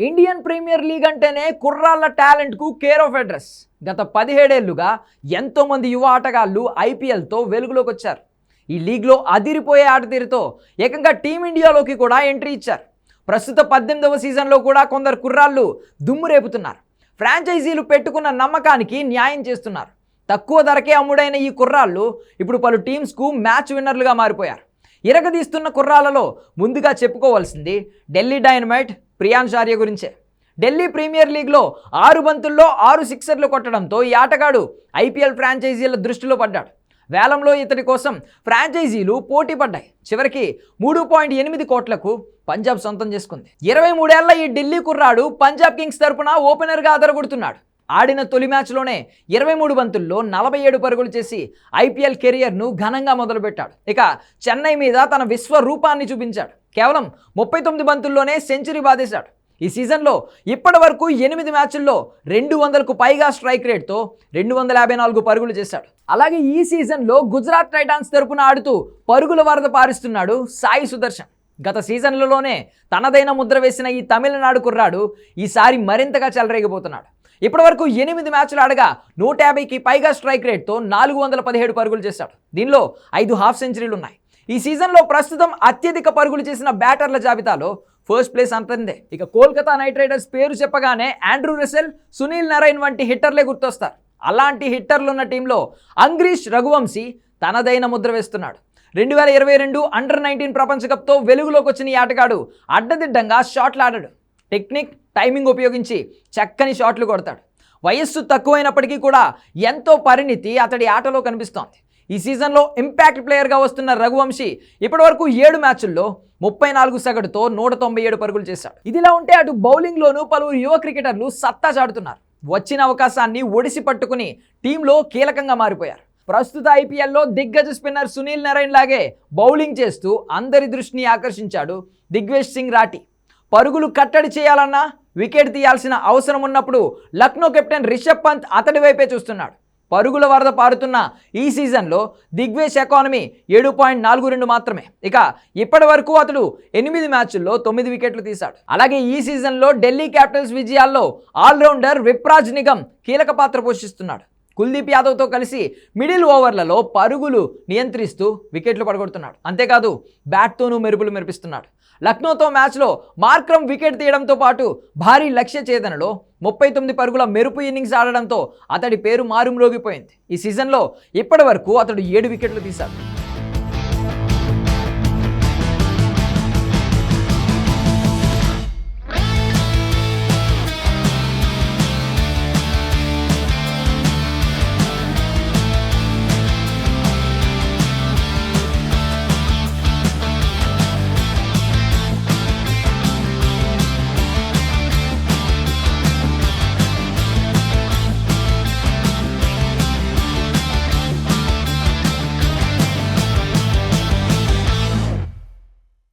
Indian premier league అంటేనే కుర్రాళ్ళ టాలెంట్కు care of address. గత 17 ఏళ్లుగా ఎంతోమంది యువ ఆటగాళ్లు ఐపీఎల్తో వెలుగులోకి వచ్చారు. ఈ లీగ్లో అదిరిపోయే ఆటతీరుతో ఏకంగా టీమిండియాలోకి కూడా ఎంట్రీ ఇచ్చారు. ప్రస్తుత 18వ సీజన్లో కూడా కొందరు కుర్రాళ్ళు దుమ్ము రేపుతున్నారు. ఫ్రాంచైజీలు పెట్టుకున్న నమ్మకానికి న్యాయం చేస్తున్నారు. తక్కువ ధరకే అమ్ముడైన ఈ కుర్రాళ్ళు ఇప్పుడు పలు టీమ్స్కు మ్యాచ్ విన్నర్లుగా మారిపోయారు. ఇరగదీస్తున్న కుర్రాళ్ళలో ముందుగా చెప్పుకోవాల్సింది ఢిల్లీ డైనమైట్ ప్రియాన్స్ ఆర్య గురించే. ఢిల్లీ ప్రీమియర్ లీగ్లో 6 బంతుల్లో 6 సిక్సర్లు కొట్టడంతో ఈ ఆటగాడు ఐపీఎల్ ఫ్రాంచైజీల దృష్టిలో పడ్డాడు. వేలంలో ఇతడి కోసం ఫ్రాంచైజీలు పోటీ పడ్డాయి. చివరికి 3.8 కోట్లకు పంజాబ్ సొంతం చేసుకుంది. 23 ఏళ్ల ఈ ఢిల్లీ కుర్రాడు పంజాబ్ కింగ్స్ తరపున ఓపెనర్గా అదరగొడుతున్నాడు. ఆడిన తొలి మ్యాచ్లోనే 23 బంతుల్లో 47 పరుగులు చేసి ఐపీఎల్ కెరియర్ను ఘనంగా మొదలుపెట్టాడు. ఇక చెన్నై మీద తన విశ్వరూపాన్ని చూపించాడు. కేవలం 39 బంతుల్లోనే సెంచరీ బాధేశాడు. ఈ సీజన్లో ఇప్పటి వరకు 8 మ్యాచ్ల్లో 200కు పైగా స్ట్రైక్ రేట్తో 254 పరుగులు చేశాడు. అలాగే ఈ సీజన్లో గుజరాత్ టైటాన్స్ తరపున ఆడుతూ పరుగుల వరద పారిస్తున్నాడు సాయి సుదర్శన్. గత సీజన్లలోనే తనదైన ముద్ర వేసిన ఈ తమిళనాడు కుర్రాడు ఈసారి మరింతగా చెలరేగిపోతున్నాడు. ఇప్పటివరకు 8 మ్యాచ్లు ఆడగా 150కి పైగా స్ట్రైక్ రేట్తో 417 పరుగులు చేశాడు. దీనిలో 5 హాఫ్ సెంచరీలు ఉన్నాయి. ఈ సీజన్లో ప్రస్తుతం అత్యధిక పరుగులు చేసిన బ్యాటర్ల జాబితాలో ఫస్ట్ ప్లేస్ అంతందే. ఇక కోల్కతా నైట్ రైడర్స్ పేరు చెప్పగానే ఆండ్రూ రసెల్, సునీల్ నారాయణ్ వంటి హిట్టర్లే గుర్తొస్తారు. అలాంటి హిట్టర్లు ఉన్న టీంలో అంగ్రీష్ రఘువంశీ తనదైన ముద్ర వేస్తున్నాడు. 2022 అండర్-19 ప్రపంచ కప్తో వెలుగులోకి వచ్చిన ఈ ఆటగాడు అడ్డదిడ్డంగా షాట్లు ఆడాడు. టెక్నిక్, టైమింగ్ ఉపయోగించి చక్కని షాట్లు కొడతాడు. వయస్సు తక్కువైనప్పటికీ కూడా ఎంతో పరిణితి అతడి ఆటలో కనిపిస్తోంది. ఈ సీజన్లో ఇంపాక్ట్ ప్లేయర్గా వస్తున్న రఘువంశీ ఇప్పటివరకు 7 మ్యాచ్ల్లో 34 సగటుతో 197 పరుగులు చేశాడు. ఇదిలా ఉంటే అటు బౌలింగ్లోనూ పలువురు యువ క్రికెటర్లు సత్తా చాటుతున్నారు. వచ్చిన అవకాశాన్ని ఒడిసి పట్టుకుని టీంలో కీలకంగా మారిపోయారు. ప్రస్తుత ఐపీఎల్లో దిగ్గజ స్పిన్నర్ సునీల్ నారాయణ్ లాగే బౌలింగ్ చేస్తూ అందరి దృష్టిని ఆకర్షించాడు దిగ్వేష్ సింగ్ రాఠీ. పరుగులు కట్టడి చేయాలన్నా, వికెట్ తీయాల్సిన అవసరం ఉన్నప్పుడు లక్నో కెప్టెన్ రిషబ్ పంత్ అతడి వైపే చూస్తున్నాడు. పరుగుల వరద పారుతున్న ఈ సీజన్లో దిగ్వేష్ ఎకానమీ 7.42 మాత్రమే. ఇక ఇప్పటి వరకు అతడు 8 మ్యాచ్ల్లో 9 వికెట్లు తీశాడు. అలాగే ఈ సీజన్లో ఢిల్లీ క్యాపిటల్స్ విజయాల్లో ఆల్రౌండర్ విప్రాజ్ నిగమ్ కీలక పాత్ర పోషిస్తున్నాడు. కుల్దీప్ యాదవ్తో కలిసి మిడిల్ ఓవర్లలో పరుగులు నియంత్రిస్తూ వికెట్లు పడగొడుతున్నాడు. అంతేకాదు బ్యాట్తోనూ మెరుపులు మెరిపిస్తున్నాడు. లక్నోతో మ్యాచ్లో మార్క్రమ్ వికెట్ తీయడంతో పాటు భారీ లక్ష్య ఛేదనలో 39 పరుగుల మెరుపు ఇన్నింగ్స్ ఆడడంతో అతడి పేరు మారుమ్రోగిపోయింది. ఈ సీజన్లో ఇప్పటి వరకు అతడు 7 వికెట్లు తీశాడు.